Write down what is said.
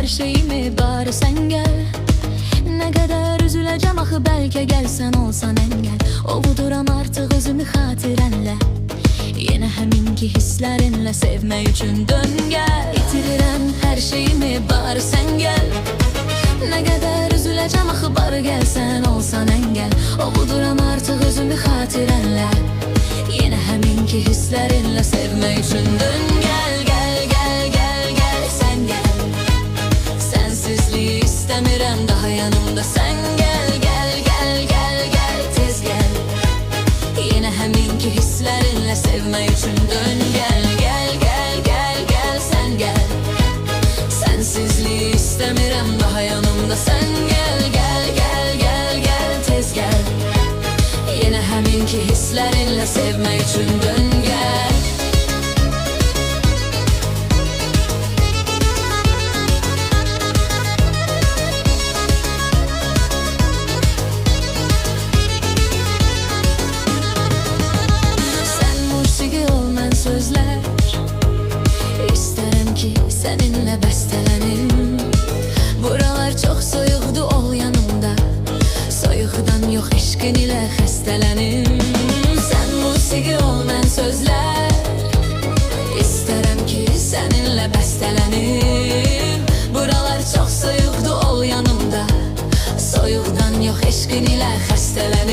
her şeyimi, bari sen gel. Ne kadar üzüleceğim axı, belki gelsen olsan engel. Ovuduram artık özümü xatirənlə, yine həminki hisslərinlə sevmək üçün dön gel. İtirirəm her şeyimi, bari sen gel. Ne kadar üzüleceğim axı, bari gelsen olsan engel. Ovuduram artık özümü xatirənlə, yine həminki hisslərinlə sevmək üçün dön gel. Gel gel gel gel sen gel. Sensizliği istəmirəm daha yanımda, sen gel. Gel gel gel gel tez gel. Yine həminki hisslərinlə sevmək üçün dön gel. Gel gel gel gel sen gel. Sensizliği istəmirəm daha yanımda, sen gel. Gel gel gel gel tez gel. Yine həminki hisslərinlə sevmək üçün dön gel. Sözler İstərəm ki seninle bəstələnim. Buralar çox soyuqdu, ol yanımda. Soyuqdan yox, eşqin ilə xəstələnim. Sən musiqi ol, mən sözlər. İstərəm ki seninle bəstələnim. Buralar çox soyuqdu, ol yanımda. Soyuqdan yox, eşqin ilə xəstələnim.